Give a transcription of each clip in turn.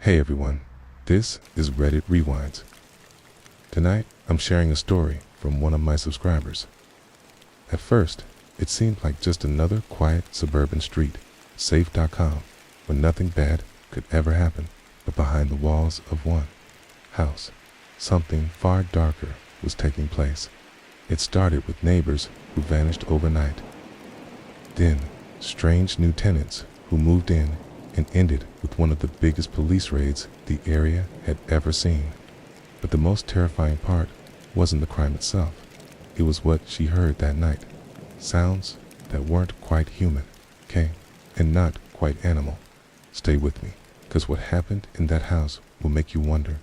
Hey everyone, this is Reddit Rewinds. Tonight, I'm sharing a story from one of my subscribers. At first, it seemed like just another quiet suburban street, safe.com, where nothing bad could ever happen. But behind the walls of one house, something far darker was taking place. It started with neighbors who vanished overnight. Then, strange new tenants who moved in, and ended with one of the biggest police raids the area had ever seen. But the most terrifying part wasn't the crime itself. It was what she heard that night. Sounds that weren't quite human, okay? And not quite animal. Stay with me, because what happened in that house will make you wonder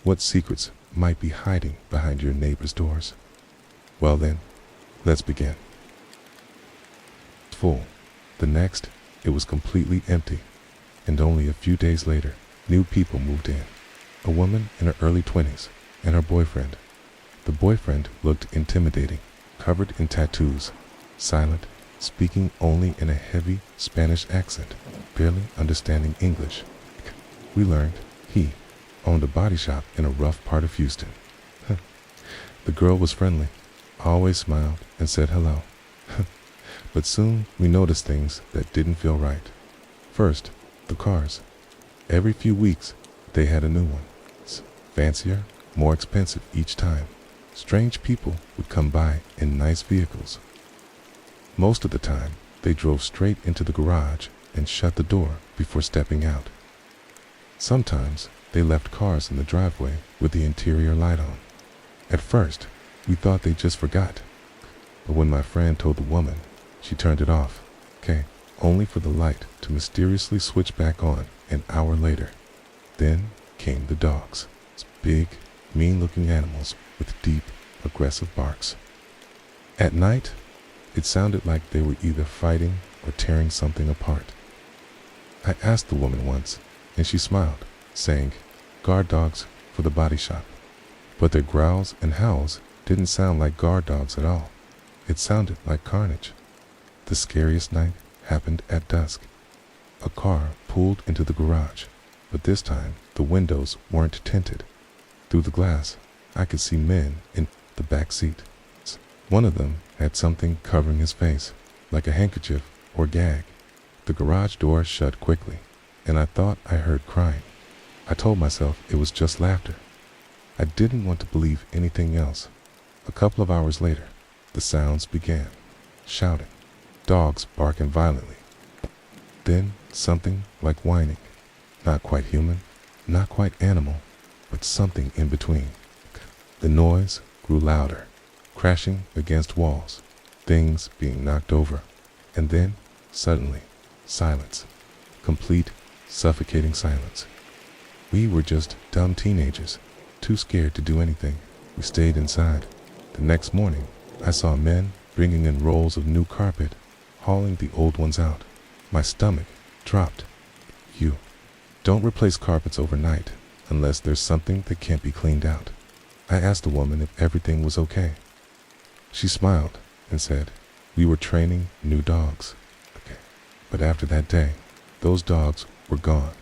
what secrets might be hiding behind your neighbor's doors. Well then, let's begin. Full. The next, it was completely empty. And only a few days later, new people moved in. A woman in her early 20s and her boyfriend. The boyfriend looked intimidating, covered in tattoos, silent, speaking only in a heavy Spanish accent, barely understanding English. We learned he owned a body shop in a rough part of Houston. The girl was friendly, always smiled and said hello. But soon we noticed things that didn't feel right. First, the cars. Every few weeks, they had a new one. Fancier, more expensive each time. Strange people would come by in nice vehicles. Most of the time, they drove straight into the garage and shut the door before stepping out. Sometimes, they left cars in the driveway with the interior light on. At first, we thought they just forgot. But when my friend told the woman, she turned it off, only for the light to mysteriously switch back on an hour later. Then came the dogs. Big, mean-looking animals with deep, aggressive barks. At night, it sounded like they were either fighting or tearing something apart. I asked the woman once, and she smiled, saying, guard dogs for the body shop. But their growls and howls didn't sound like guard dogs at all. It sounded like carnage. The scariest night happened at dusk. A car pulled into the garage, but this time the windows weren't tinted. Through the glass, I could see men in the back seat. One of them had something covering his face, like a handkerchief or gag. The garage door shut quickly, and I thought I heard crying. I told myself it was just laughter. I didn't want to believe anything else. A couple of hours later, the sounds began. Shouting, dogs barking violently. Then something like whining. Not quite human, not quite animal, but something in between. The noise grew louder, crashing against walls, things being knocked over. And then, suddenly, silence. Complete, suffocating silence. We were just dumb teenagers, too scared to do anything. We stayed inside. The next morning, I saw men bringing in rolls of new carpet, hauling the old ones out. My stomach dropped. You don't replace carpets overnight unless there's something that can't be cleaned out. I asked the woman if everything was okay. She smiled and said, we were training new dogs. But after that day, those dogs were gone.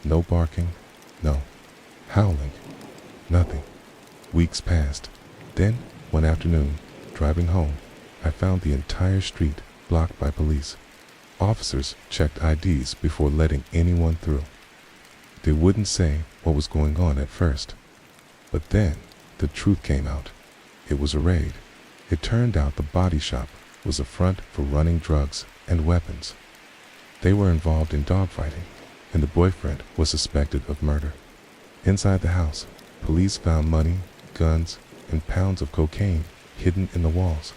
No barking, no howling, nothing. Weeks passed. Then, one afternoon, driving home, I found the entire street blocked by police. Officers checked IDs before letting anyone through. They wouldn't say what was going on at first. But then, the truth came out. It was a raid. It turned out the body shop was a front for running drugs and weapons. They were involved in dogfighting, and the boyfriend was suspected of murder. Inside the house, police found money, guns, and pounds of cocaine hidden in the walls.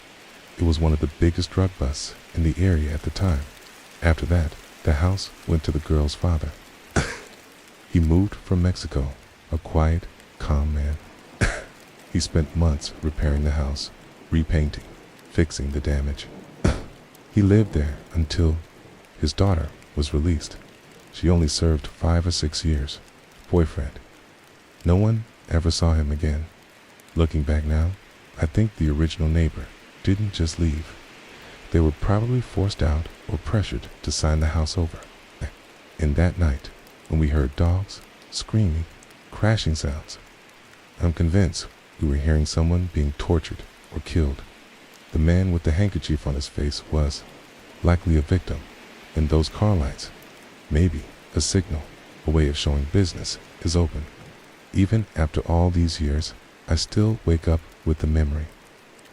It was one of the biggest drug busts in the area at the time. After that, the house went to the girl's father. He moved from Mexico, a quiet, calm man. He spent months repairing the house, repainting, fixing the damage. He lived there until his daughter was released. She only served 5 or 6 years. Boyfriend. No one ever saw him again. Looking back now, I think the original neighbor didn't just leave. They were probably forced out or pressured to sign the house over. In that night, when we heard dogs, screaming, crashing sounds. I'm convinced we were hearing someone being tortured or killed. The man with the handkerchief on his face was likely a victim, and those car lights, maybe a signal, a way of showing business is open. Even after all these years, I still wake up with the memory.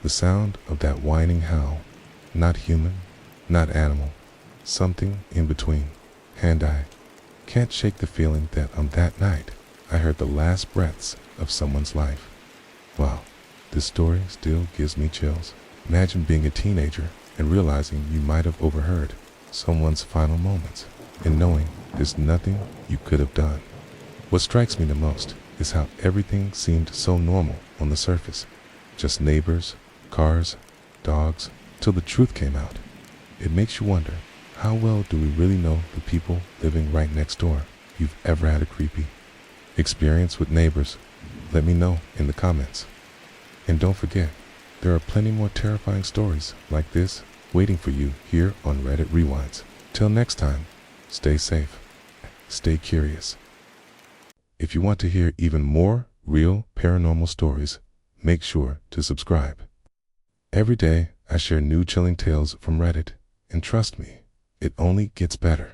The sound of that whining howl, not human, not animal, something in between. And I can't shake the feeling that on that night, I heard the last breaths of someone's life. Wow, this story still gives me chills. Imagine being a teenager and realizing you might have overheard someone's final moments and knowing there's nothing you could have done. What strikes me the most is how everything seemed so normal on the surface. Just neighbors, cars, dogs, till the truth came out. It makes you wonder, how well do we really know the people living right next door? If you've ever had a creepy experience with neighbors, let me know in the comments. And don't forget, there are plenty more terrifying stories like this waiting for you here on Reddit Rewinds. Till next time, stay safe, stay curious. If you want to hear even more real paranormal stories, make sure to subscribe. Every day, I share new chilling tales from Reddit, and trust me, it only gets better.